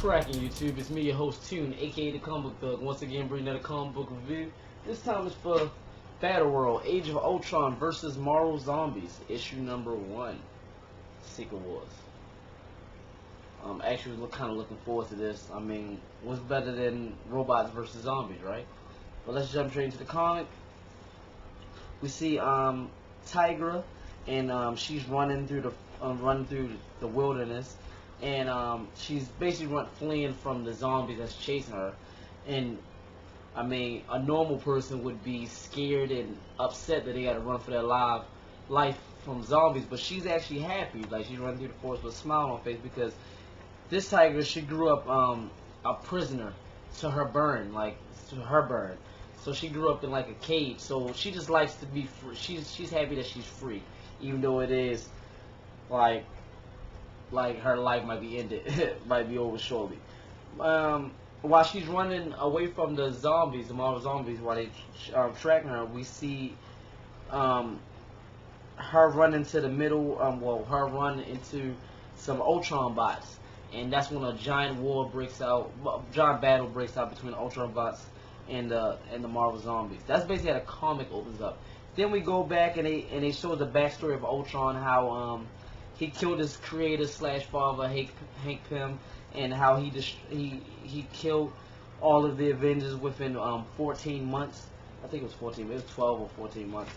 cracking, YouTube? It's me, your host, Tune, aka the Comic Book Thug. Once again, bringing another comic book review. This time it's for Battle World, Age of Ultron versus Marvel Zombies, issue number 1, Secret Wars. Actually, kind of looking forward to this. I mean, what's better than robots versus zombies, right? But let's jump straight into the comic. We see Tigra, and she's running through the wilderness. And she's basically fleeing from the zombies that's chasing her. And I mean, a normal person would be scared and upset that they got to run for their life from zombies. But she's actually happy, like she's running through the forest with a smile on her face, because this tiger, she grew up a prisoner to her burn, So she grew up in like a cage. So she just likes to be free. She's happy that she's free, even though it is like her life might be ended, might be over shortly. While she's running away from the zombies, the Marvel zombies, while they tracking her, we see her run into the middle. Her run into some Ultron bots, and that's when a giant battle breaks out between the Ultron bots and the Marvel zombies. That's basically how the comic opens up. Then we go back and they show the backstory of Ultron, how he killed his creator / father, Hank Pym, and how he killed all of the Avengers within 14 months. I think it was 14. It was 12 or 14 months.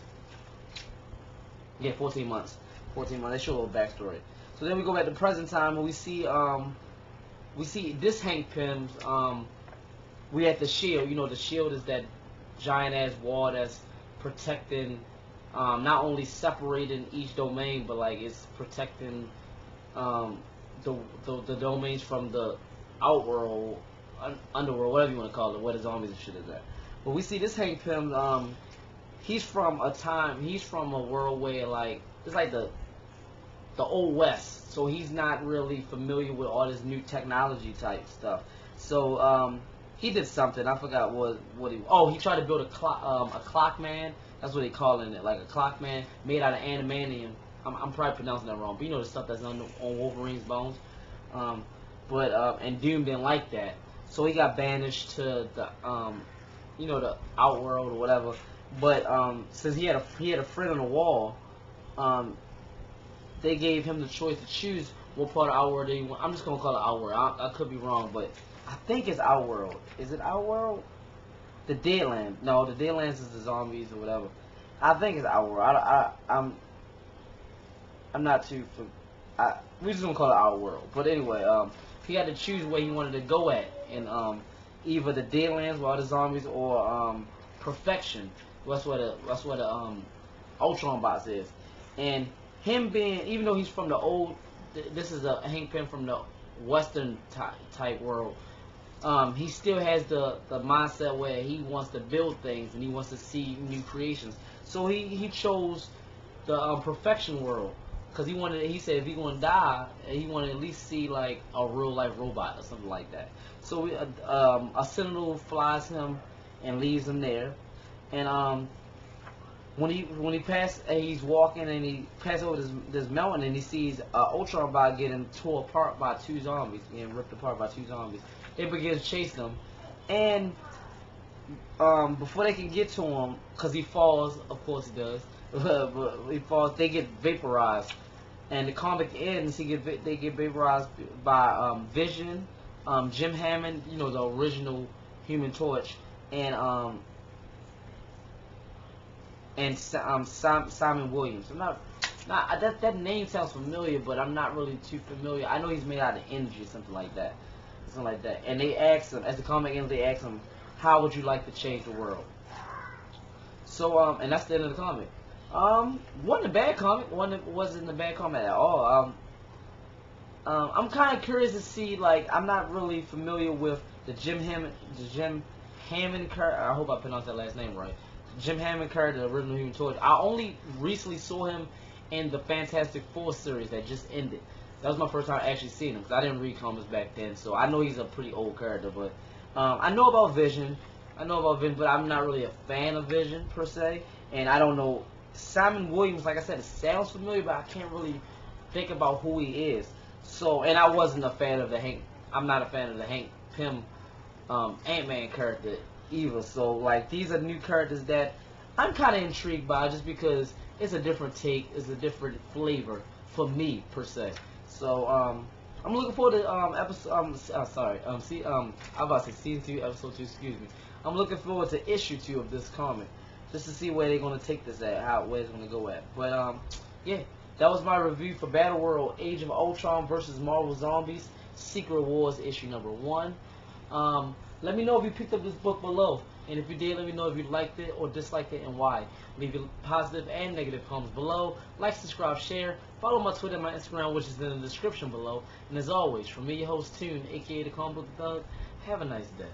Yeah, 14 months. 14 months. They show a little backstory. So then we go back to present time, and we see this Hank Pym's. We at the Shield. You know, the Shield is that giant ass wall that's protecting. Not only separating each domain, but like it's protecting the domains from the outworld, underworld, whatever you want to call it, where the zombies and shit is at. But we see this Hank Pym. He's from a world where like it's like the old west, so he's not really familiar with all this new technology type stuff. So he did something. I forgot what he. Oh, he tried to build a clock man. That's what they calling it, like a clock man made out of adamantium. I'm probably pronouncing that wrong, but you know the stuff that's on Wolverine's bones. And Doom didn't like that, so he got banished to the the outworld or whatever. But since he had a friend on the wall, they gave him the choice to choose what part of Outworld they want. I'm just gonna call it Outworld. I could be wrong, but I think it's Outworld. Is it Outworld? The Deadlands. No, the Deadlands is the zombies or whatever. I think it's Outworld. I'm not too. We just gonna call it Outworld. But anyway, he had to choose where he wanted to go at, in either the Deadlands with all the zombies or Perfection. That's what the Ultron box is. And him being, even though he's from the old, this is a Hank Pym from the Western type world. He still has the mindset where he wants to build things and he wants to see new creations. So he chose the Perfection world, because he said if he's gonna die, he wanted to at least see like a real life robot or something like that. So a Sentinel flies him and leaves him there. And when he's walking and he passes over this mountain, and he sees Ultron bot getting torn apart by two zombies, getting ripped apart by two zombies. They begin to chase them, and before they can get to him, because he falls, of course he does, but he falls, they get vaporized. And the comic ends, they get vaporized by Vision, Jim Hammond, you know, the original Human Torch, and Simon Williams. That name sounds familiar, but I'm not really too familiar. I know he's made out of energy or something like that. And they asked him, as the comic ends, they asked him, how would you like to change the world? So, and that's the end of the comic. Wasn't a bad comic. Wasn't a bad comic at all. I'm kind of curious to see, like, I'm not really familiar with the Jim Hammond character. I hope I pronounced that last name right. Jim Hammond character, the original Human Torch. I only recently saw him in the Fantastic Four series that just ended. That was my first time actually seeing him, because I didn't read comics back then, so I know he's a pretty old character. But I know about Vision. But I'm not really a fan of Vision per se. And I don't know Simon Williams. Like I said, it sounds familiar, but I can't really think about who he is. So, and I wasn't a fan of the Hank I'm not a fan of the Hank Pym Ant-Man character either. So like these are new characters that I'm kind of intrigued by, just because it's a different take, it's a different flavor for me per se. So I'm looking forward to episode. I'm about to say season 2, episode 2. Excuse me. I'm looking forward to issue 2 of this comic, just to see where they're gonna take this at, where it's gonna go at. But yeah, that was my review for Battle World: Age of Ultron versus Marvel Zombies, Secret Wars issue number 1. Let me know if you picked up this book below, and if you did, let me know if you liked it or disliked it and why. Leave your positive and negative comments below. Like, subscribe, share. Follow my Twitter and my Instagram, which is in the description below. And as always, from me, your host, Toon, aka the Comic Book Thug, have a nice day.